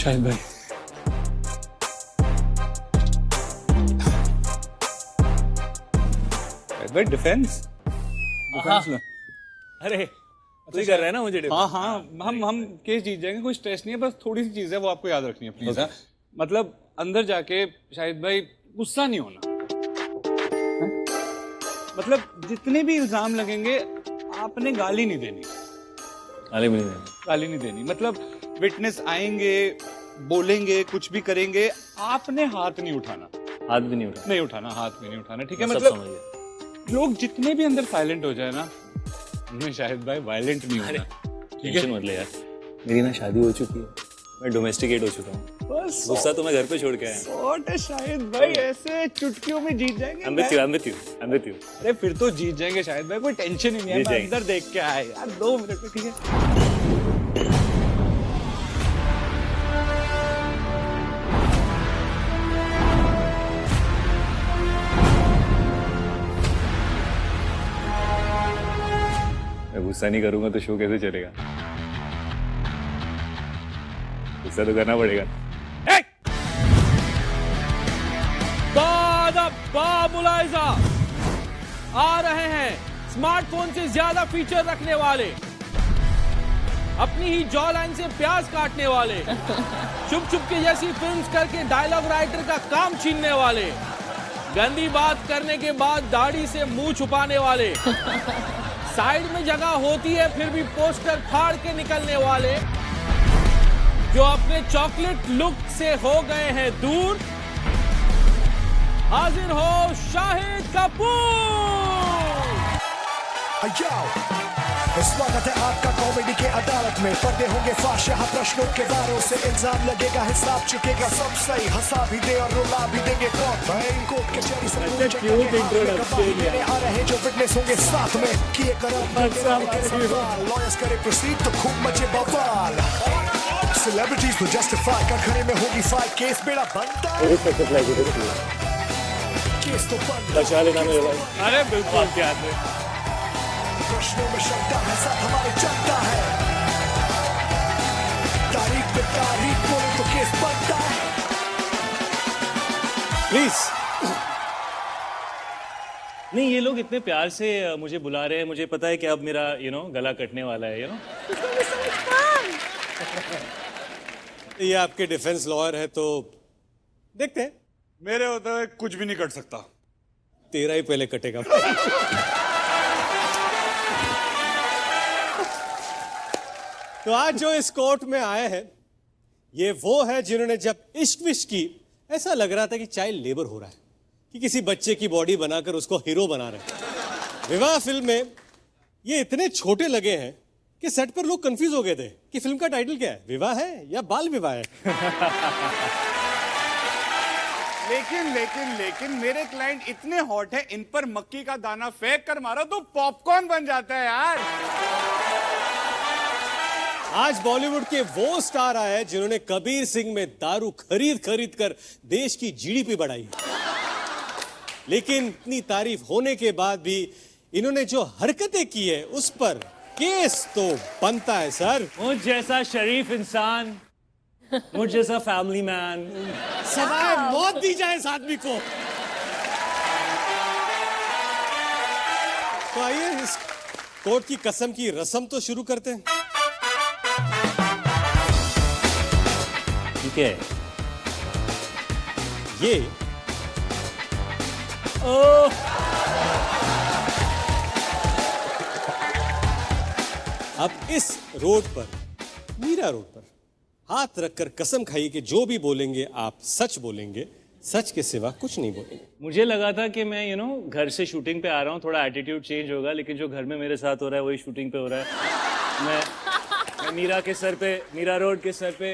शाहिद भाई, भाई डिफेंस में। अरे तू ही कर रहा है ना मुझे हाँ हाँ, हम केस जीत जाएंगे, कोई स्ट्रेस नहीं है, बस थोड़ी सी चीज है वो आपको याद रखनी है प्लीज। हाँ, मतलब अंदर जाके शाहिद भाई गुस्सा नहीं होना है? मतलब जितने भी इल्जाम लगेंगे आपने गाली नहीं देनी, गाली भी नहीं देनी। गाली नहीं देनी। मतलब विटनेस आएंगे, बोलेंगे, कुछ भी करेंगे, आपने हाथ नहीं उठाना, हाथ भी नहीं उठा। नहीं उठाना, हाथ भी नहीं उठाना, ठीक है? सब मतलब समझ गया। लोग जितने भी अंदर साइलेंट हो जाए ना, उनमें शाहिद भाई वायलेंट नहीं होना। टेंशन मत ले यार, मेरी ना शादी हो चुकी है, मैं डोमेस्टिकेट हो चुका हूँ। बस गुस्सा तो मैं घर पे छोड़ के आया। सॉर्ट है शाहिद भाई, ऐसे चुटकियों में जीत जाएंगे। I'm with you, I'm with you, I'm with you। अरे फिर तो जीत जाएंगे शाहिद भाई, कोई टेंशन ही नहीं है। जीत मैं जाएंगे। अंदर देख के आया यार, 2 मिनट में, ठीक है? मैं गुस्सा नहीं करूंगा तो शो कैसे चलेगा? गुस्सा तो करना पड़ेगा। मुलायजा आ रहे हैं स्मार्टफोन से ज्यादा फीचर रखने वाले, अपनी ही जॉ लाइन से प्याज काटने वाले, चुप चुप के जैसी फिल्म्स करके डायलॉग राइटर का काम छीनने वाले, गंदी बात करने के बाद दाढ़ी से मुंह छुपाने वाले, साइड में जगह होती है फिर भी पोस्टर फाड़ के निकलने वाले, जो अपने चॉकलेट लुक से हो गए हैं दूर। हाजिर हो शाहिद कपूर। स्वागत है आपका कॉमेडी के अदालत में। पर्दे होंगे फाश, यहाँ प्रश्नों के वारों से इल्जाम लगेगा, हिसाब चुकेगा सब सही, हंसा भी दे और रुला भी देंगे कौन भाई। कोर्ट कचहरी से लेने आ रहे जो विटनेस होंगे साथ में, किए करार लॉयर्स करे प्रोसीड तो खूब मचे बवाल। सेलिब्रिटीज तो जस्टिफाई कर खड़े में होगी फाइट, केस बेड़ा बनता केस तो बनता। बचा लेना मेरे भाई। अरे बिल्कुल क्या है, प्रश्नों में शंका है, साथ हमारे चलता है, तारीख पे तारीख बोले तो केस बनता है। प्लीज। नहीं, ये लोग इतने प्यार से मुझे बुला रहे हैं, मुझे पता है कि अब मेरा गला कटने वाला है। ये आपके डिफेंस लॉयर है तो देखते हैं। मेरे होते हुए कुछ भी नहीं कर सकता। तेरा ही पहले कटेगा। तो आज जो इस कोर्ट में आए हैं, ये वो है जिन्होंने जब इश्क विश्क की, ऐसा लग रहा था कि चाइल्ड लेबर हो रहा है, कि किसी बच्चे की बॉडी बनाकर उसको हीरो बना रहे हैं। विवाह फिल्म में ये इतने छोटे लगे हैं कि सेट पर लोग कंफ्यूज हो गए थे कि फिल्म का टाइटल क्या है, विवाह है या बाल विवाह है। लेकिन मेरे क्लाइंट इतने हॉट है, इन पर मक्की का दाना फेंक कर मारो तो पॉपकॉर्न बन जाता है यार। आज बॉलीवुड के वो स्टार आए हैं जिन्होंने कबीर सिंह में दारू खरीद खरीद कर देश की जीडीपी बढ़ाई, लेकिन इतनी तारीफ होने के बाद भी इन्होंने जो हरकतें की है उस पर केस तो बनता है सर। मुझ जैसा शरीफ इंसान, मुझ जैसा फैमिली मैन, सवाए मौत दी जाए इस आदमी को। तो आइए इस कोर्ट की कसम की रस्म तो शुरू करते हैं। ठीक है। ये अब इस रोड पर, मीरा रोड पर हाथ रखकर कसम खाइए कि जो भी बोलेंगे आप सच बोलेंगे, सच के सिवा कुछ नहीं बोलेंगे। मुझे लगा था कि मैं घर से शूटिंग पे आ रहा हूँ, थोड़ा एटीट्यूड चेंज होगा, लेकिन जो घर में मेरे साथ हो रहा है वही शूटिंग पे हो रहा है। मैं मीरा रोड के सर पे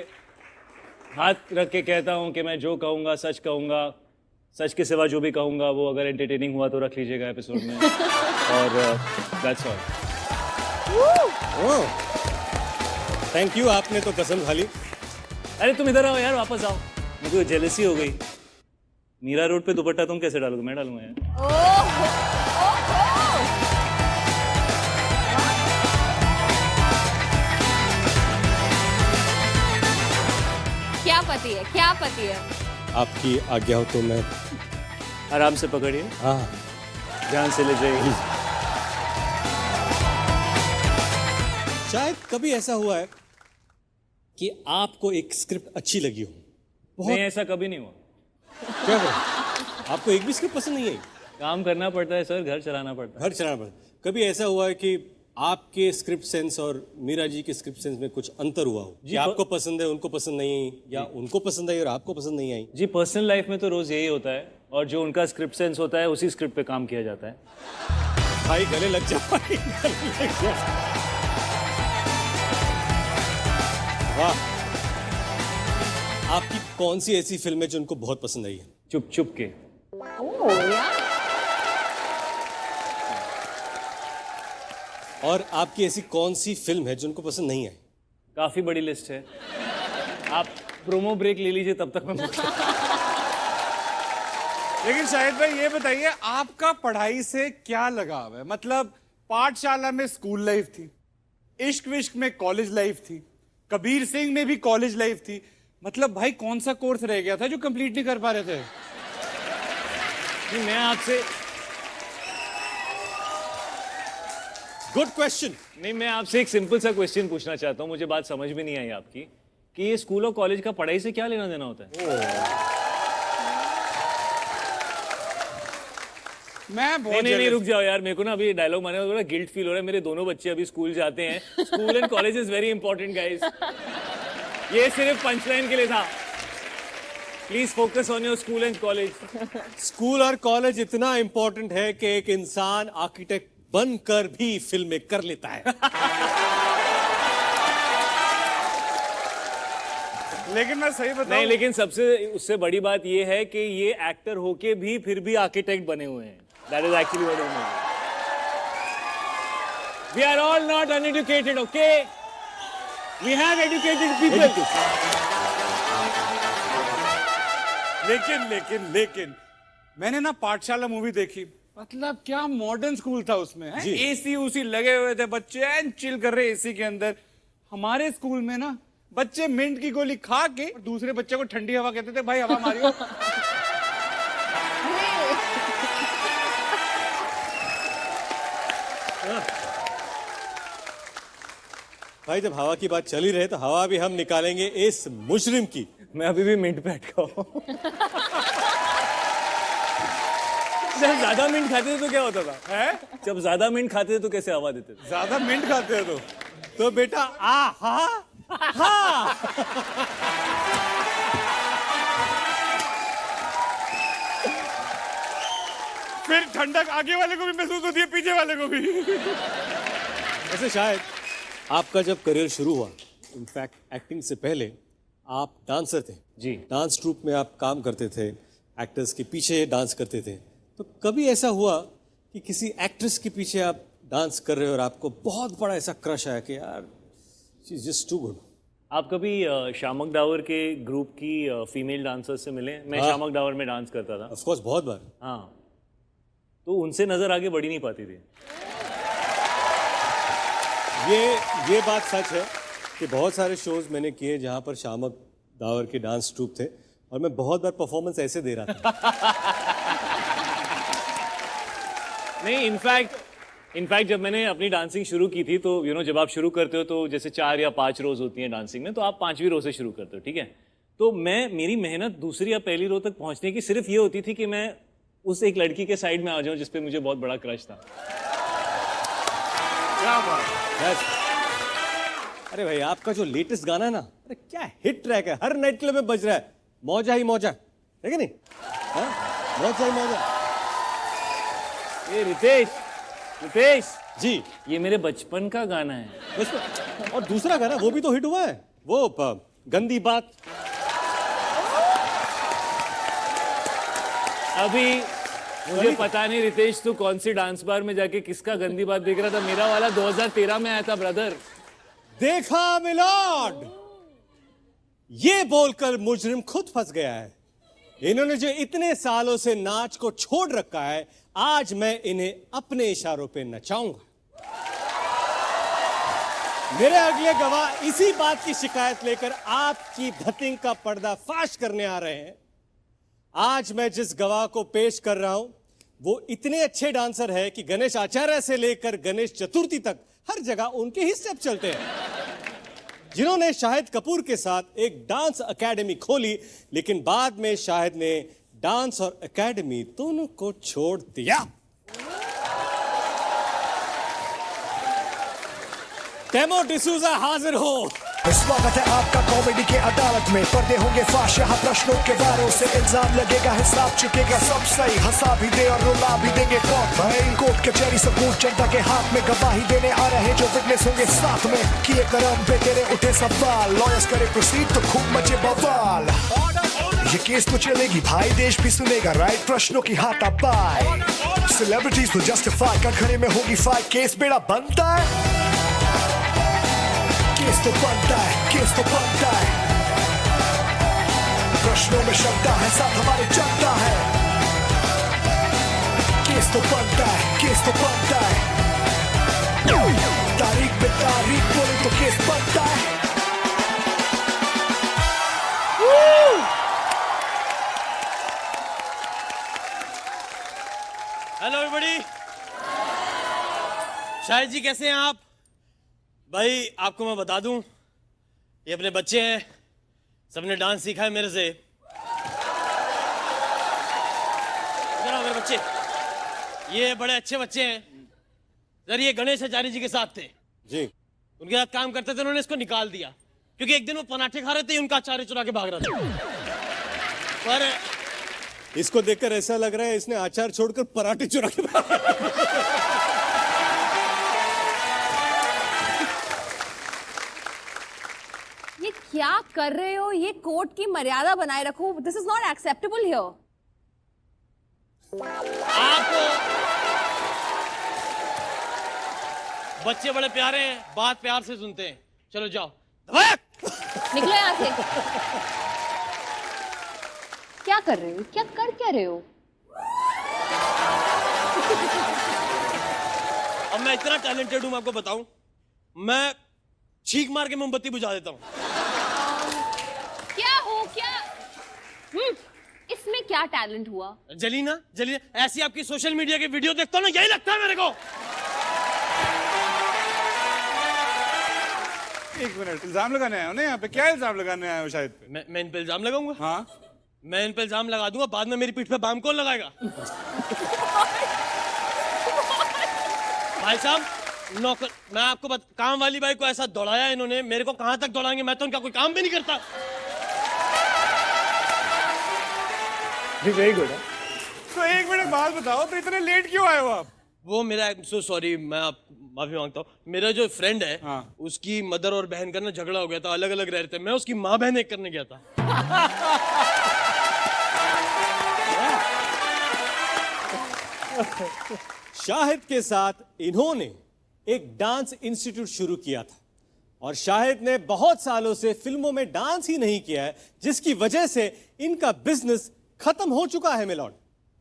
हाथ रख के कहता हूँ कि मैं जो कहूँगा सच कहूँगा, सच के सिवा जो भी कहूँगा वो अगर एंटरटेनिंग हुआ तो रख लीजिएगा एपिसोड में। और दैट्स ऑल। थैंक यू, आपने तो कसम खा ली। अरे तुम इधर आओ यार, वापस आओ। मुझे तो जेलसी हो गई। मीरा रोड पे दुपट्टा तुम कैसे डालोगे? मैं डालूंगा यार। पति है, क्या पति है? आपकी आज्ञा हो तो मैं आराम से पकड़िए, हाँ ध्यान से ले जाइए। शायद कभी ऐसा हुआ है कि आपको एक स्क्रिप्ट अच्छी लगी हो। नहीं, ऐसा कभी नहीं हुआ। क्या करें? आपको एक भी स्क्रिप्ट पसंद नहीं आई? काम करना पड़ता है सर, घर चलाना पड़ता है। घर चलाना पड़ता। कभी ऐसा हुआ है कि आपके स्क्रिप्ट सेंस और मीरा जी के स्क्रिप्ट सेंस में कुछ अंतर हुआ हो कि आपको पसंद है उनको पसंद नहीं आई, या उनको पसंद आई और आपको पसंद नहीं आई? जी, पर्सनल लाइफ में तो रोज यही होता है, और जो उनका स्क्रिप्ट सेंस होता है उसी स्क्रिप्ट पे काम किया जाता है। भाई गले लग जाओ, भाई, गले लग जाओ। वाह। आपकी कौन सी ऐसी फिल्म है जो उनको बहुत पसंद आई है? चुप चुप के। और आपकी ऐसी कौन सी फिल्म है जो उनको पसंद नहीं आई? काफी बड़ी लिस्ट है, आप प्रोमो ब्रेक ले लीजिए तब तक मैं लेकिन शाहिद भाई ये बताइए, आपका पढ़ाई से क्या लगाव है? मतलब पाठशाला में स्कूल लाइफ थी, इश्क विश्क में कॉलेज लाइफ थी, कबीर सिंह में भी कॉलेज लाइफ थी। मतलब भाई कौन सा कोर्स रह गया था जो कंप्लीट नहीं कर पा रहे थे? मैं आपसे गुड क्वेश्चन। नहीं, मैं आपसे एक सिंपल सा क्वेश्चन पूछना चाहता हूँ, मुझे बात समझ में नहीं आई आपकी, कि ये स्कूल और कॉलेज का पढ़ाई से क्या लेना देना होता है? मैं बहुत नहीं, रुक जाओ यार, मेरे को ना अभी डायलॉग मारने का थोड़ा गिल्ट फील हो रहा है। मेरे दोनों बच्चे अभी स्कूल जाते हैं। School and college is very important guys. ये सिर्फ पंचलाइन के लिए था। Please focus on your school and college. School और कॉलेज इतना इंपॉर्टेंट है कि एक इंसान आर्किटेक्ट बनकर भी फिल्में कर लेता है। लेकिन मैं सही बताऊं, नहीं, लेकिन सबसे उससे बड़ी बात ये है कि ये एक्टर होके भी फिर भी आर्किटेक्ट बने हुए हैं। That is actually what I mean. We are all not uneducated, okay? We have educated people. लेकिन मैंने ना पाठशाला मूवी देखी, मतलब क्या मॉडर्न स्कूल था उसमें, एसी उसी लगे हुए थे, बच्चे एंड चिल कर रहे एसी के अंदर। हमारे स्कूल में ना बच्चे मिंट की गोली खा के दूसरे बच्चे को ठंडी हवा कहते थे, भाई हवा मारियो। भाई जब हवा की बात चल ही रहे तो हवा भी हम निकालेंगे इस मुजरिम की। मैं अभी भी मिंट पे अटका हूं। जब ज्यादा मिंट खाते थे तो क्या होता था? है? जब ज्यादा मिंट खाते थे तो कैसे हवा देते थे? ज्यादा मिंट खाते हो तो बेटा फिर ठंडक आगे वाले को भी महसूस होती है, पीछे वाले को भी। ऐसे शायद आपका जब करियर शुरू हुआ, इनफैक्ट एक्टिंग से पहले आप डांसर थे जी। डांस ट्रूप में आप काम करते थे, एक्टर्स के पीछे डांस करते थे। तो कभी ऐसा हुआ कि किसी एक्ट्रेस के पीछे आप डांस कर रहे हो और आपको बहुत बड़ा ऐसा क्रश आया कि यार she is just too good? आप कभी शामक डावर के ग्रुप की फीमेल डांसर से मिले? मैं शामक डावर में डांस करता था। ऑफ कोर्स, बहुत बार। हाँ, तो उनसे नजर आगे बढ़ी नहीं पाती थी। ये बात सच है कि बहुत सारे शोज मैंने किए जहां पर शामक डावर के डांस ट्रूप थे और मैं बहुत बार परफॉर्मेंस ऐसे दे रहा था। नहीं, इनफैक्ट जब मैंने अपनी डांसिंग शुरू की थी तो जब आप शुरू करते हो तो जैसे 4 या 5 रोज होती हैं डांसिंग में, तो आप 5वीं रो से शुरू करते हो, ठीक है? तो मेरी मेहनत दूसरी या पहली रो तक पहुंचने की सिर्फ ये होती थी कि मैं उस एक लड़की के साइड में आ जाऊं जिसपे मुझे बहुत बड़ा क्रश था। क्या बात। अरे भाई, आपका जो लेटेस्ट गाना है ना, अरे क्या हिट ट्रैक है, हर नाइट क्लब में बज रहा है। मौजा ही मौजा है कि नहीं? मौजा ही मौजा। ये रितेश जी, ये मेरे बचपन का गाना है। और दूसरा गाना वो भी तो हिट हुआ है, वो गंदी बात। अभी मुझे पता नहीं रितेश तू कौन सी डांस बार में जाके किसका गंदी बात देख रहा था। मेरा वाला 2013 में आया था ब्रदर। देखा मिलॉर्ड, ये बोलकर मुजरिम खुद फंस गया है। इन्होंने जो इतने सालों से नाच को छोड़ रखा है, आज मैं इन्हें अपने इशारों पे नचाऊंगा। मेरे अगले गवाह इसी बात की शिकायत लेकर आपकी धतिंग का पर्दाफाश करने आ रहे हैं। आज मैं जिस गवाह को पेश कर रहा हूं वो इतने अच्छे डांसर है कि गणेश आचार्य से लेकर गणेश चतुर्थी तक हर जगह उनके ही स्टेप चलते हैं। जिन्होंने शाहिद कपूर के साथ एक डांस एकेडमी खोली, लेकिन बाद में शाहिद ने डांस और एकेडमी दोनों को छोड़ दिया। टेमो डिसूजा हाजिर हो। स्वागत है आपका कॉमेडी के अदालत में। पर्दे होंगे फाश, यहाँ प्रश्नों के वारों से इल्जाम लगेगा, हिसाब चुकेगा सब सही। हंसा भी दे और रुला भी देंगे कौन भाई। कोर्ट कचहरी सबूत जनता के हाथ में, गवाही देने आ रहे जो विटनेस होंगे साथ में। किए करम पे तेरे उठे सवाल, लॉयर्स करे प्रोसीड तो खूब मचे बवाल। ये केस तो चलेगी भाई, देश भी सुनेगा राइट, प्रश्नों की हाथापाई। सेलिब्रिटीज will justify, कटघरे में होगी फाइट, केस बेड़ा बनता है। केस तो बनता है, केस तो बनता है। प्रश्नों में क्षमता है, साथ हमारे चलता है। केस तो बनता है, केस तो बनता है। तारीख पे तारीख बोले तो केस बनता है। Hello everybody. शाहिद जी कैसे हैं आप? भाई आपको मैं बता दूं, ये अपने बच्चे हैं, सबने डांस सीखा है मेरे से। इधर आओ मेरे बच्चे, ये बड़े अच्छे बच्चे हैं। सर ये गणेश आचार्य जी के साथ थे जी। उनके साथ काम करते थे, उन्होंने इसको निकाल दिया क्योंकि एक दिन वो पराठे खा रहे थे, उनका आचार्य चुरा के भाग रहा था। पर इसको देखकर ऐसा लग रहा है इसने आचार छोड़कर पराठे चुरा के ये क्या कर रहे हो? ये कोर्ट की मर्यादा बनाए रखो। This is not acceptable here. आपको बच्चे बड़े प्यारे हैं, बात प्यार से सुनते हैं। चलो जाओ, निकलो यहाँ से। क्या कर रहे हो? क्या कर क्या रहे हो? अब मैं इतना टैलेंटेड हूं, मैं आपको बताऊं, मैं छींक मार के मोमबत्ती बुझा देता हूं। क्या हो क्या? इसमें क्या टैलेंट हुआ? जलीना जलीना, ऐसी आपकी सोशल मीडिया की वीडियो देखता हूं ना, यही लगता है मेरे को। एक मिनट, इल्जाम लगाने आए हो ना यहाँ पे? क्या इल्जाम लगाने आए हो शायद पे? मैं इन पे इल्जाम लगाऊंगा? हाँ, मैं इन पे इल्जाम लगा दूंगा, बाद में मेरी पीठ पे बाम कौन लगाएगा? भाई साहब नौकर, मैं आपको काम वाली बाई को ऐसा दौड़ाया इन्होंने, मेरे को कहां तक दौड़ाएंगे? मैं तो उनका कोई काम भी नहीं करता। Very good. तो एक मिनट बात बताओ, तो इतने लेट क्यों आए हो आप? वो मेरा सो सॉरी, मैं आप माफी मांगता हूँ। मेरा जो फ्रेंड है, हाँ। उसकी मदर और बहन का ना झगड़ा हो गया था, अलग अलग रह रहे थे। मैं उसकी माँ बहन एक करने गया था। शाहिद के साथ इन्होंने एक डांस इंस्टीट्यूट शुरू किया था और शाहिद ने बहुत सालों से फिल्मों में डांस ही नहीं किया है, जिसकी वजह से इनका बिजनेस खत्म हो चुका है मिलॉर्ड।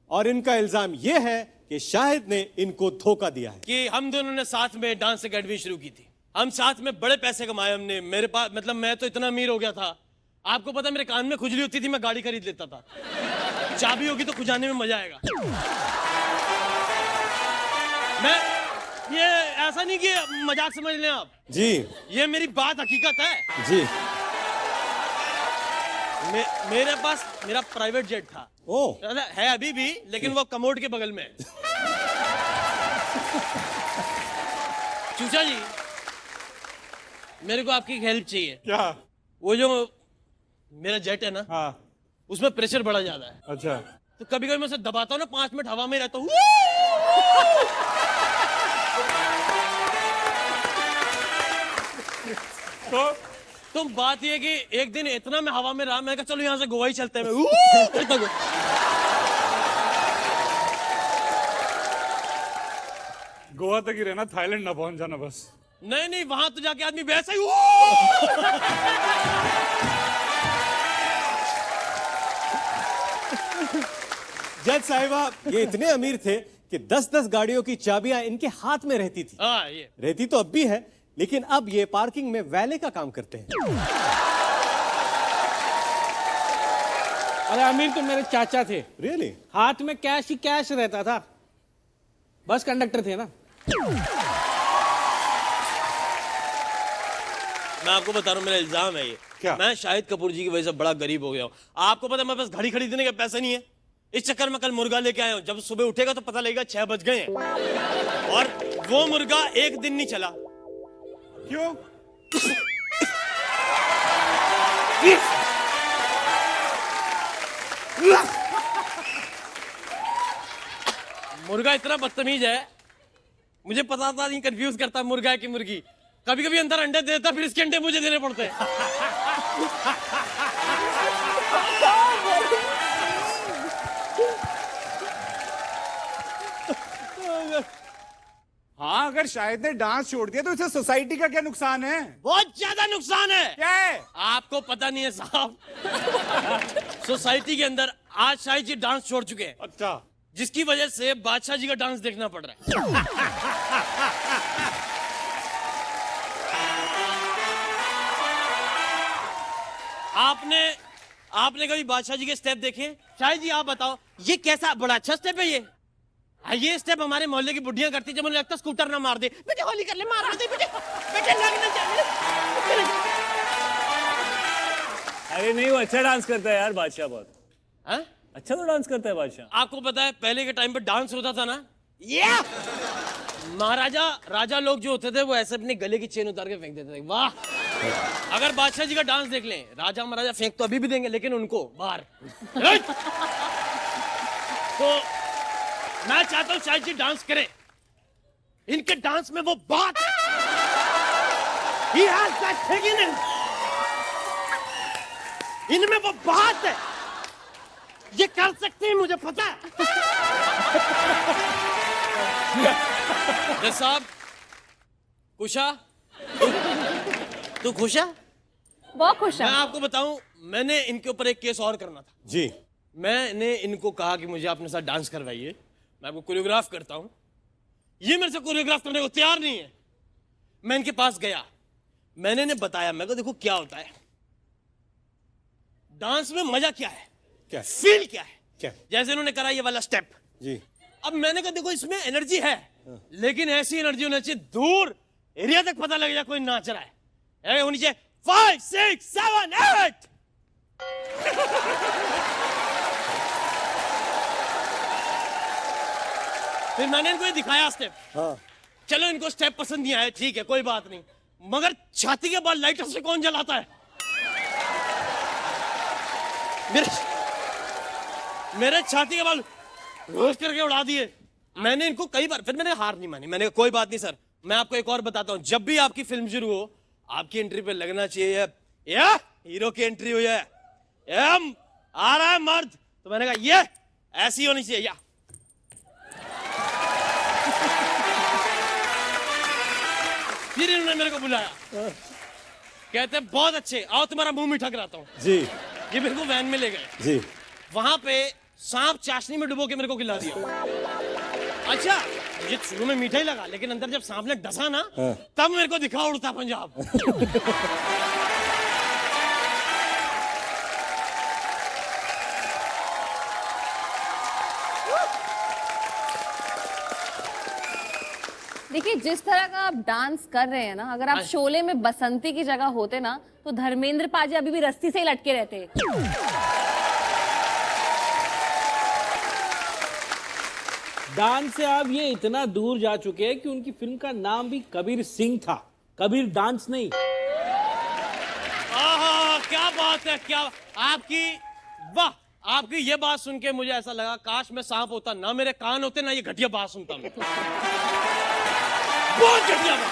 और इनका इल्जाम यह है कि शाहिद ने इनको धोखा दिया है। कि हम दोनों ने साथ में डांस एकेडमी शुरू की थी, हम साथ में बड़े पैसे कमाए हमने। मेरे पास मतलब मैं तो इतना अमीर हो गया था, आपको पता मेरे कान में खुजली होती थी, मैं गाड़ी खरीद लेता था। चाबी होगी तो खुजाने में मजा आएगा। मैं ये ऐसा नहीं कि मजाक समझ लें आप जी। ये मेरी बात हकीकत है जी। मेरे पास मेरा प्राइवेट जेट था। ओ है अभी भी, लेकिन वो कमोड के बगल में है। चूचा जी, मेरे को आपकी हेल्प चाहिए। क्या? वो जो मेरा जेट है ना, हाँ, उसमें प्रेशर बड़ा ज्यादा है। अच्छा। तो कभी कभी मैं उसे दबाता हूँ ना, 5 मिनट हवा में रहता हूँ। तो बात ये कि एक दिन इतना मैं हवा में रहा, मैं कहा चलो यहाँ से गोवा ही चलते हैं। गोवा तक ही रहना, थाईलैंड ना पहुंच जाना बस। नहीं नहीं, वहां तो जाके आदमी वैसा ही। जज साहिबा, ये इतने अमीर थे कि 10-10 गाड़ियों की चाबियां इनके हाथ में रहती थी। हाँ ये रहती तो अब भी है, लेकिन अब ये पार्किंग में वैले का काम करते हैं। अरे आमिर तो मेरे चाचा थे, रियली? हाथ में कैश ही कैश रहता था, बस कंडक्टर थे ना। मैं आपको बता रहा हूँ, मेरा इल्जाम है ये। क्या? मैं शाहिद कपूर जी की वजह से बड़ा गरीब हो गया हूँ। आपको पता है मेरे पास घड़ी खरीदने के पैसे नहीं है, इस चक्कर में कल मुर्गा लेके आया हूँ। जब सुबह उठेगा तो पता लगेगा 6 बज गए हैं, और वो मुर्गा एक दिन नहीं चला। क्यों? मुर्गा इतना बदतमीज है, मुझे पता था नहीं, कंफ्यूज करता मुर्गा है कि मुर्गी। कभी कभी अंदर अंडे देता, फिर इसके अंडे मुझे देने पड़ते हैं। हाँ, अगर शाहिद ने डांस छोड़ दिया तो इससे सोसाइटी का क्या नुकसान है? बहुत ज्यादा नुकसान है। क्या है? आपको पता नहीं है साहब, सोसाइटी के अंदर आज शाहिद जी डांस छोड़ चुके हैं, अच्छा। जिसकी वजह से बादशाह जी का डांस देखना पड़ रहा है। आपने कभी बादशाह जी के स्टेप देखे? शाहिद जी आप बताओ, ये कैसा बड़ा अच्छा स्टेप है ये। ये स्टेप हमारे मोहल्ले की बुढ़ियां करती, जब उन्हें लगता स्कूटर ना मार दे, बेटे होली कर ले, मार दे बेटे, बेटे लगना चाहिए। अरे नहीं, वो अच्छा डांस करता है यार बादशाह, बहुत हाँ? अच्छा तो डांस करता है बादशाह। आपको पता है पहले के टाइम पे डांस होता था ना, ये महाराजा राजा लोग जो होते थे वो ऐसे अपने गले की चेन उतार के फेंक देते थे। वाह, अगर बादशाह जी का डांस देख लें, राजा महाराजा फेंक तो अभी भी देंगे, लेकिन उनको बाहर। तो मैं चाहता हूं शाहिद जी डांस करें, इनके डांस में वो बात है। He has that thing in him. इनमें वो बात है, ये कर सकते हैं, मुझे पता है। साहब खुशा, तू खुश है? बहुत खुश मैं है। आपको बताऊं, मैंने इनके ऊपर एक केस और करना था जी। मैंने इनको कहा कि मुझे अपने साथ डांस करवाइए, मैं आपको कोरियोग्राफ करता हूं। ये मेरे से कोरियोग्राफ करने को तैयार नहीं है। मैं इनके पास गया, मैंने इन्हें बताया, मैं को देखो क्या होता है डांस में, मजा क्या है, क्या? फील क्या है। क्या? जैसे इन्होंने करा ये वाला स्टेप, जी। अब मैंने कहा देखो इसमें एनर्जी है, लेकिन ऐसी एनर्जी होनी चाहिए दूर एरिया तक पता लग जाए कोई नाच रहा है। होनी चाहिए 5 6 7 8। फिर मैंने इनको ये दिखाया स्टेप। हाँ। चलो इनको स्टेप पसंद नहीं आया, ठीक है कोई बात नहीं, मगर छाती के बाद लाइटर से कौन जलाता है? मेरे छाती के बाल रोज करके उड़ा दिए। मैंने इनको कई बार, फिर मैंने हार नहीं मानी, मैंने कहा कोई बात नहीं सर, मैं आपको एक और बताता हूं, जब भी आपकी फिल्म शुरू हो, आपकी एंट्री पे लगना चाहिए या हीरो की एंट्री हुई है, आ रहा है मर्द, तो मैंने कहा ये ऐसी होनी चाहिए या। फिर इन्होंने मेरे को बुलाया, कहते हैं बहुत अच्छे, आओ तुम्हारा मुंह मीठा कराता हूं। जी। ये मेरे को वैन में ले गए, जी। वहां पे सांप चाशनी में डुबो के मेरे को खिला दिया। अच्छा, मुझे शुरू में मीठा ही लगा, लेकिन अंदर जब सांप ने डसा ना, तब मेरे को दिखा उड़ता पंजाब। देखिए जिस तरह का आप डांस कर रहे हैं ना, अगर आप शोले में बसंती की जगह होते ना, तो धर्मेंद्र पाजी अभी भी रस्सी से ही लटके रहते। डांस से आप ये इतना दूर जा चुके हैं कि उनकी फिल्म का नाम भी कबीर सिंह था, कबीर डांस नहीं। आहा, क्या बात है, क्या आपकी, वाह, आपकी ये बात सुन के मुझे ऐसा लगा काश मैं सांप होता, ना मेरे कान होते, ना ये घटिया बात सुनता मैं। बहुत घटिया बात।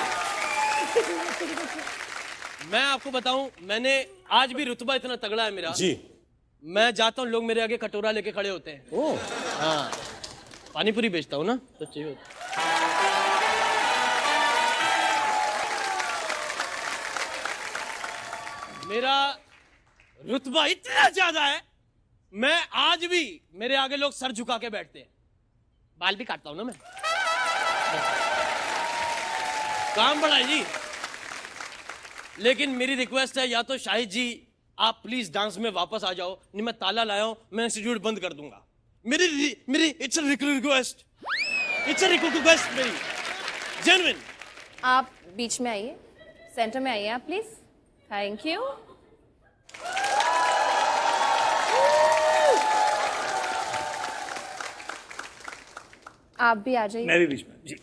मैं आपको बताऊं, मैंने आज भी रुतबा इतना तगड़ा है मेरा जी। मैं जाता हूं, लोग मेरे आगे कटोरा लेके खड़े होते हैं। ओ। हाँ, पानी पूरी बेचता हूं ना, तो चाहिए होता। मेरा रुतबा इतना ज्यादा है, मैं आज भी मेरे आगे लोग सर झुका के बैठते हैं। बाल भी काटता हूं ना मैं, काम बड़ा है जी। लेकिन मेरी रिक्वेस्ट है, या तो शाहिद जी आप प्लीज डांस में वापस आ जाओ, नहीं मैं ताला लाया हूं, मैं इंस्टीट्यूट बंद कर दूंगा। मेरी it's a request, it's a request मेरी, जेन्युइन। आप बीच में आइए, सेंटर में आइए आप प्लीज। Thank you. आप भी आ जाइए। मैं भी बीच में जी।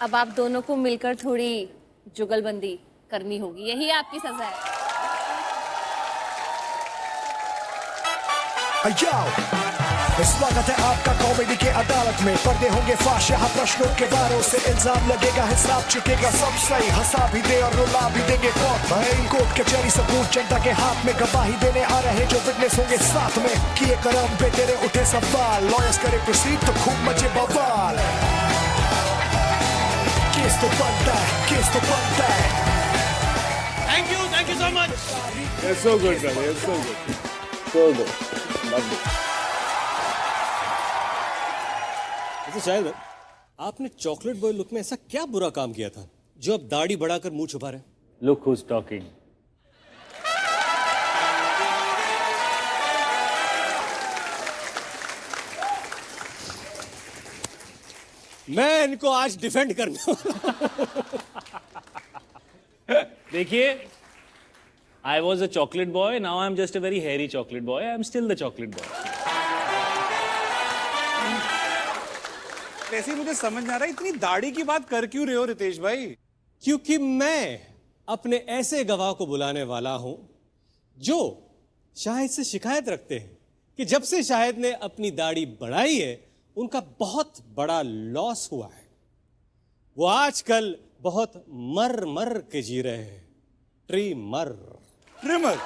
अब आप दोनों को मिलकर थोड़ी जुगलबंदी करनी होगी, यही आपकी सजा है। स्वागत है आपका कॉमेडी के अदालत में। पर्दे होंगे फाश, यहाँ प्रश्नों के वारों से इल्जाम लगेगा, हिसाब चुकेगा सब सही। हंसा भी दे और रुला भी देंगे कौन भाई। कोर्ट कचहरी सबूत जनता के हाथ में, गवाही देने आ रहे जो विटनेस होंगे साथ में। किए करम पे तेरे उठे सवाल, लॉयर्स करे प्रोसीड तो खूब मचे बवाल। केस तो बनता है, केस तो बनता है। Thank you so much. You're so good, brother. You're so good. So good. Lovely. तो शायद आपने चॉकलेट बॉय लुक में ऐसा क्या बुरा काम किया था जो अब दाढ़ी बढ़ाकर मुंह छुपा रहे हैं? Look who's talking. मैं इनको आज डिफेंड करने वाला। देखिए, I was a chocolate boy. Now I'm just a very hairy chocolate boy. I'm still the chocolate boy. ऐसे ही मुझे समझ ना रहा, इतनी दाढ़ी की बात कर क्यों रहे हो रितेश भाई? क्योंकि मैं अपने ऐसे गवाह को बुलाने वाला हूं जो शाहिद से शिकायत रखते हैं कि जब से शाहिद ने अपनी दाढ़ी बढ़ाई है उनका बहुत बड़ा लॉस हुआ है। वो आजकल बहुत मर मर के जी रहे हैं। ट्रिमर। ट्रिमर?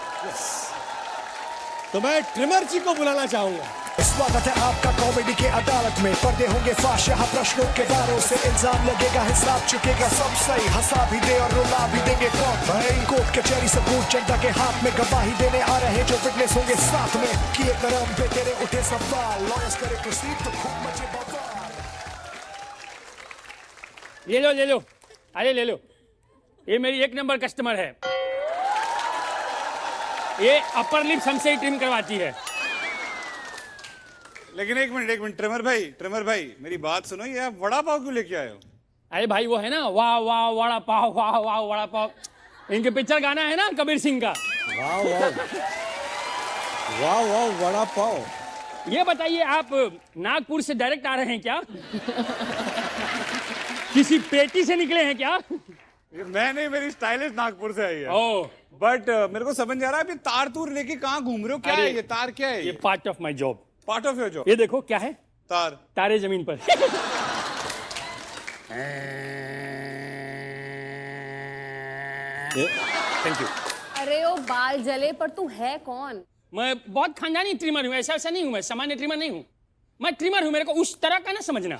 तो मैं ट्रिमर जी को बुलाना चाहूंगा। स्वागत है आपका कॉमेडी के अदालत में। पर्दे होंगे फाश, यहाँ प्रश्नों के वारों से इल्जाम लगेगा, हिसाब चुकेगा सब सही। हंसा भी दे और रुला भी देंगे कौन भाई। कोर्ट कचहरी सबूत जनता के हाथ में, गवाही देने आ रहे जो विटनेस होंगे साथ में। किए करम पे तेरे उठे सवाल, लॉयर्स करे प्रोसीड तो खूब मचे बवाल। ले लो, अरे ले लो, ये मेरी 1 नंबर कस्टमर है। ये अपर लिप्स हमसे ही ट्रिम करवाती है। लेकिन एक मिनट ट्रिमर भाई मेरी बात सुनो, ये आप वड़ा पाव क्यों लेके आए हो? अरे भाई वो है ना, वाह वाह वड़ा पाव, वाह वाह वड़ा पाव, इनके पिक्चर गाना है ना कबीर सिंह का। वाह वाह वाह वाह वड़ा पाव। ये बताइए आप नागपुर से डायरेक्ट आ रहे हैं क्या? किसी पेटी से निकले हैं क्या? मैं नहीं, मेरी स्टाइलिस्ट नागपुर से आई है। ओह, बट मेरे को समझ नहीं आ रहा, अभी तार तूर लेके कहाँ घूम रहे हो? क्या है ये तार? क्या है ये part of my job. Part of your job? ये देखो क्या है, तार। तारे जमीन पर। Thank you. अरे ओ बाल जले, पर तू है कौन? मैं बहुत खानदानी ट्रिमर हूँ, ऐसा नहीं हूँ, मैं सामान्य ट्रिमर नहीं हूँ। मैं ट्रिमर हूँ, मेरे को उस तरह का ना समझना।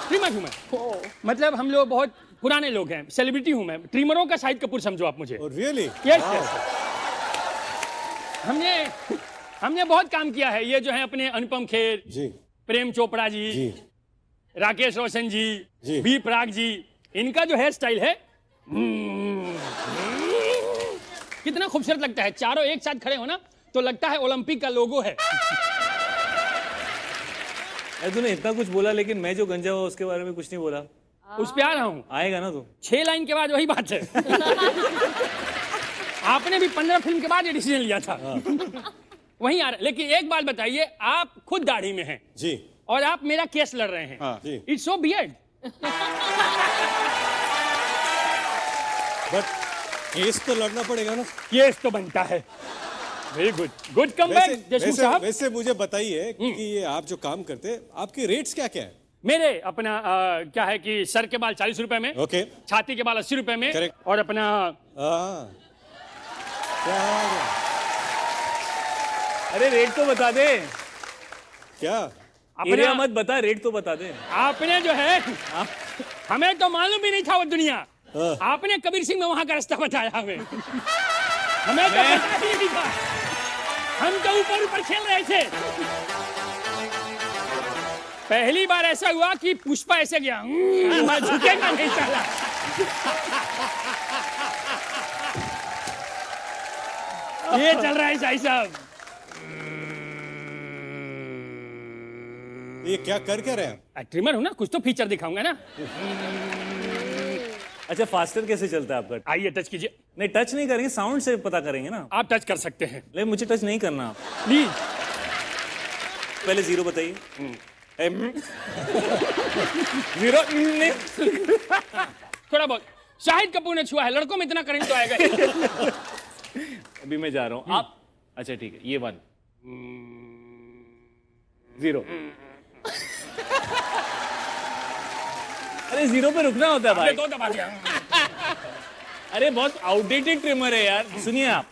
ट्रिमर हूँ मैं। मतलब हम लोग बहुत पुराने लोग हैं, सेलिब्रिटी हूँ मैं। ट्रिमरों का शाहिद कपूर समझो आप मुझे। रियली? यस। हमने बहुत काम किया है। ये जो है अपने अनुपम खेर जी, प्रेम चोपड़ा जी, जी, राकेश रोशन जी, जी, बी प्राग जी, इनका जो हेयर स्टाइल है कितना खूबसूरत लगता है। चारों एक साथ खड़े हो ना तो लगता है ओलंपिक का लोगो है। अरे तूने इतना कुछ बोला, लेकिन मैं जो गंजा हुआ उसके बारे में कुछ नहीं बोला। उस पे आ रहा हूँ, आएगा ना तू? 6 लाइन के बाद वही बात है। आपने भी 15 फिल्म के बाद ये डिसीजन लिया था। वहीं आ रहा। लेकिन एक बात बताइए, आप खुद दाढ़ी में हैं जी, और आप मेरा केस लड़ रहे हैं। हाँ। It's so beard. But case तो लड़ना पड़ेगा ना। केस तो बनता है। Very good, good comeback Deshmukh साहब। वैसे मुझे बताइए कि ये आप जो काम करते हैं, आपके रेट्स क्या क्या है? मेरे अपना क्या है कि सर के बाल 40 रुपए में, ओके, छाती के बाल 80 रुपए में, Correct. और अपना अरे रेट तो बता दे। क्या? एरिया मत बता, रेट तो बता दे। आपने जो है, हमें तो मालूम भी नहीं था वो दुनिया। आपने कबीर सिंह में वहां का रास्ता बताया हमें। हमें तो पता ही नहीं था। हम तो ऊपर ऊपर खेल रहे थे। पहली बार ऐसा हुआ कि पुष्पा ऐसे गया, मैं झुकेगा नहीं साला। ये चल रहा है साईं साहब। ये क्या कर रहे हैं? ट्रिमर हूं ना, कुछ तो फीचर दिखाऊंगा ना। अच्छा फास्टर कैसे चलता है आपका? आइए टच कीजिए। नहीं टच नहीं करेंगे, साउंड से पता करेंगे ना। आप टच कर सकते हैं लेकिन मुझे टच नहीं करना। प्लीज। पहले 0 बताइए। 0 नहीं। थोड़ा बहुत शाहिद कपूर ने छुआ है, लड़कों में इतना करंट तो आएगा। अभी मैं जा रहा हूँ आप। अच्छा ठीक है, ये 1 0। अरे 0 पे रुकना होता है भाई। दो दबा दिया। अरे बहुत आउटडेटेड ट्रिमर है यार। सुनिए आप,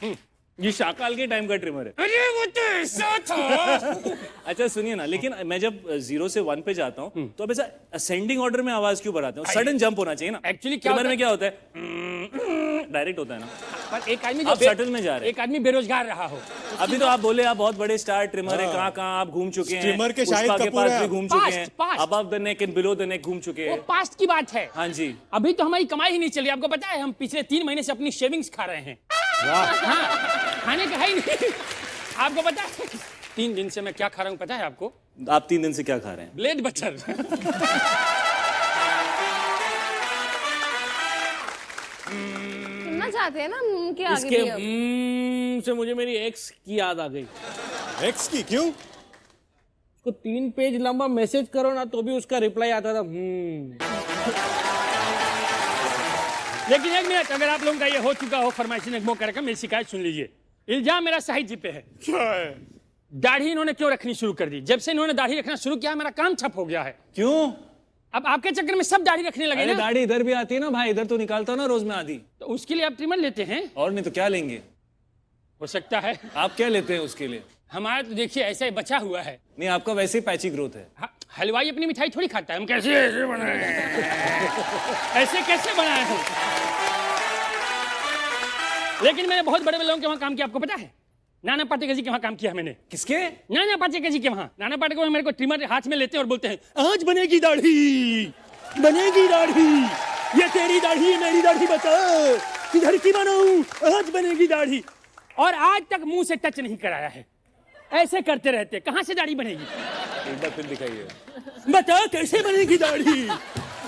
ये शाकाल के टाइम का ट्रिमर है। अरे वो तो ऐसा था। अच्छा सुनिए ना, लेकिन मैं जब 0 से 1 पे जाता हूँ तो अब ऐसा असेंडिंग ऑर्डर में आवाज क्यों बढ़ाते हैं? सडन जंप होना चाहिए ना। Actually क्या ट्रिमर होता में क्या होता है? डायरेक्ट होता है ना। पर एक आदमी आप सटल में जा रहे हैं। एक आदमी बेरोजगार रहा हो। अभी तो आप बोले आप बहुत बड़े स्टार ट्रिमर है, कहाँ आप घूम चुके हैं। ट्रिमर के पुष्पा शाहिद के कपूर पास हैं। भी घूम चुके हैं, Past. Above the neck and below the neck घूम चुके वो हैं। पास्ट की बात है। हाँ जी। अभी तो हमारी कमाई ही नहीं चली। आपको पता है हम पिछले 3 महीने से अपनी शेविंग्स खा रहे हैं। हाँ, खाने का है ही नहीं। आपको पता है 3 दिन से मैं क्या खा रहा हूँ पता है आपको? आप 3 दिन से क्या खा रहे हैं? Blade butter. सुनना चाहते हैं ना उनके आगे इसके भी अब। से मुझे मेरी एक्स की याद आ गई। एक्स की क्यों? उसको 3 पेज लंबा मैसेज करो ना तो भी उसका रिप्लाई आता था। लेकिन एक मिनट, अगर आप लोगों का ये हो चुका हो फरमाइशी नगमों का रकम, मेरी शिकायत सुन लीजिए। इल्जाम मेरा शाहिद जी पे है। दाढ़ी इन्होंने क्यों रखनी शुरू कर दी? जब से इन्होंने दाढ़ी रखना शुरू किया मेरा काम ठप हो गया है। क्यों? अब आपके चक्कर में सब दाढ़ी रखने लगे अरे ना। दाढ़ी इधर भी आती है ना भाई, इधर तो निकालता हूँ ना रोज में आधी। तो उसके लिए आप ट्रिमर लेते हैं? और नहीं तो क्या लेंगे? हो सकता है। आप क्या लेते हैं उसके लिए? हमारा तो देखिए ऐसा ही बचा हुआ है। नहीं आपका वैसे ही पैची ग्रोथ है। हलवाई अपनी मिठाई थोड़ी खाता है। हम कैसे ऐसे बनाए हैं? ऐसे कैसे बनाए हैं? लेकिन मैंने बहुत बड़े लोगों के वहां काम किया। आपको पता है नाना पाटेकर जी के वहां काम किया मैंने। किसके? नाना पाटेकर जी के वहां। नाना पाटेकर मेरे को ट्रिमर हाथ में लेते हैं और बोलते हैं आज बनेगी दाढ़ी, बनेगी दाढ़ी, ये तेरी दाढ़ी है मेरी दाढ़ी, बता किधर की बनाऊं, आज बनेगी दाढ़ी। और आज तक मुंह से टच नहीं कराया है। ऐसे करते रहते, कहां से दाढ़ी बनेगी? एक बार फिर दिखाइए। बता कैसे बनेगी दाढ़ी?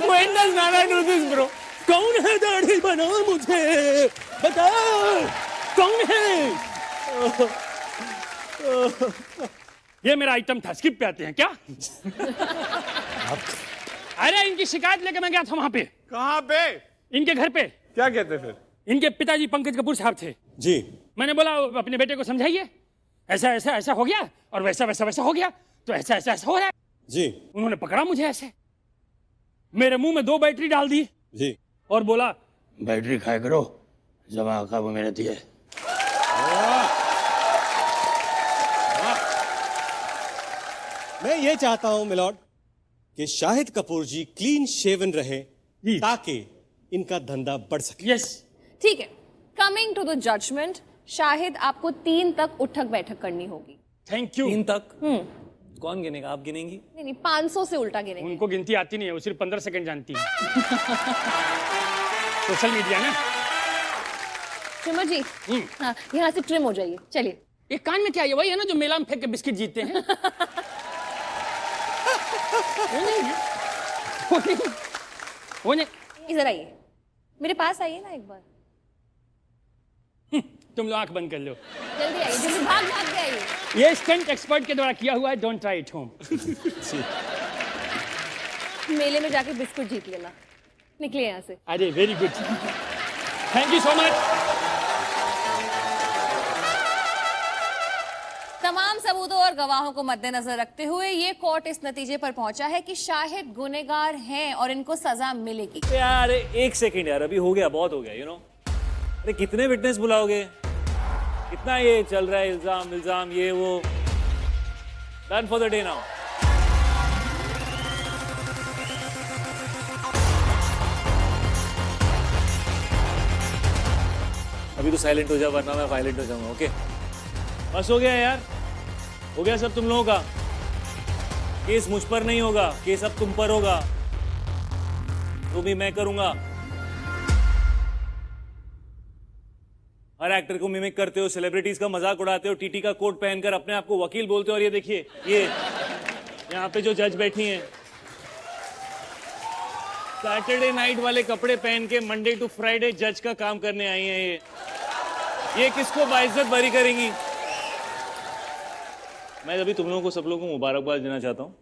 When does Nana do this, bro? कौन है दाढ़ी बना मुझे बता, कौन है? ये मेरा आइटम था। स्किप पे आते हैं क्या? अरे इनकी शिकायत लेके मैं गया था वहां पे। कहाँ पे? इनके घर पे। क्या कहते फिर? इनके पिताजी पंकज कपूर साहब थे जी। मैंने बोला अपने बेटे को समझाइए, ऐसा ऐसा ऐसा हो गया और वैसा वैसा वैसा हो गया, तो ऐसा ऐसा ऐसा हो रहा है। जी। उन्होंने पकड़ा मुझे ऐसे, मेरे मुंह में 2 बैटरी डाल दी जी। और बोला बैटरी खाया करो, जमा का वो मेरे दिए। मैं ये चाहता हूं मिलॉर्ड कि शाहिद कपूर जी क्लीन शेवन रहे ताकि इनका धंधा बढ़ सके। यस। ठीक है, coming to the judgment, Shahid आपको 3 तक उठक बैठक करनी होगी। Thank you. 3 तक? कौन गिनेगा? आप गिनेंगी? नहीं नहीं, 500 से उल्टा गिनेंगे। उनको गिनती आती नहीं है, वो सिर्फ 15 सेकंड जानती है। सोशल मीडिया ना। ट्रिमर जी, हाँ यहाँ से ट्रिम हो जाइए, चलिए। ये कान में क्या है? वही है ना जो मेला में फेंक के बिस्किट जीतते हैं। वो नहीं है। वो नहीं। इधर आइए, मेरे पास आइए ना एक बार। तुम लोग आंख बंद कर लो। जल्दी आइए, जल्दी भाग भाग के आइए। ये स्टंट एक्सपर्ट के द्वारा किया हुआ है, डोंट ट्राई इट होम। मेले में जाके बिस्कुट जीत लेना। निकलिए यहाँ से। अरे very good, thank you so much. तमाम सबूतों और गवाहों को मद्देनजर रखते हुए ये कोर्ट इस नतीजे पर पहुंचा है कि शाहिद गुनहगार हैं और इनको सजा मिलेगी। यार 1 सेकंड यार, अभी हो गया, बहुत हो गया यू नो। अरे कितने विटनेस बुलाओगे? कितना ये चल रहा है इल्जाम इल्जाम ये वो। Done for the day now. अभी तो साइलेंट हो जा वरना मैं वायलेंट हो जाऊंगा। ओके बस हो गया यार, हो गया सब तुम लोगों का। केस मुझ पर नहीं होगा, केस अब तुम पर होगा, तो भी मैं करूंगा। हर एक्टर को मिमिक करते हो, सेलिब्रिटीज का मजाक उड़ाते हो, टीटी का कोट पहनकर अपने आप को वकील बोलते हो। और ये देखिए, ये यहाँ पे जो जज बैठी हैं, सैटरडे नाइट वाले कपड़े पहन के मंडे टू फ्राइडे जज का काम करने आई हैं। ये किसको बाइज्जत बरी करेंगी? मैं अभी तुम लोगों को, सब लोगों को मुबारकबाद देना चाहता हूँ।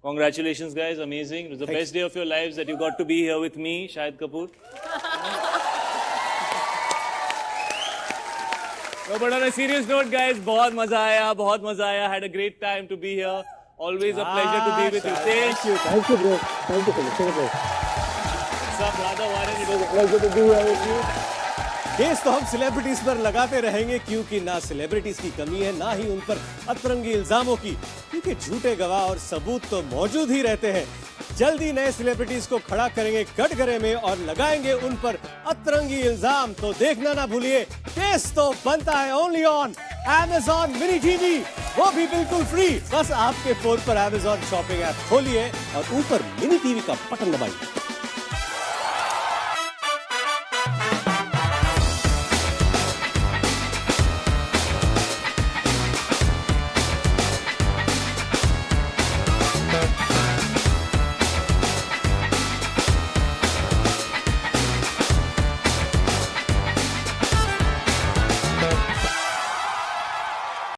Congratulations guys, amazing. It was the best day of your lives that you got to be here with me, Shahid Kapoor. No, but on a serious note guys, बहुत मजा आया, बहुत मजा आया. Had a great time to be here. Always a pleasure to be with you. Thank you bro. Thank you so much. सब Radha Varan, it was a pleasure to be here with you. Case तो हम celebrities पर लगाते रहेंगे, क्योंकि ना celebrities की कमी है, ना ही उन पर अतरंगी इल्जामों की, क्योंकि झूठे गवाह और सबूत तो मौजूद ही रहते हैं। जल्दी नए सेलिब्रिटीज को खड़ा करेंगे कटघरे में और लगाएंगे उन पर अतरंगी इल्जाम। तो देखना ना भूलिए, केस तो बनता है only on Amazon mini TV, वो भी बिल्कुल फ्री। बस आपके फोन पर Amazon शॉपिंग ऐप खोलिए और ऊपर मिनी टीवी का बटन दबाइए।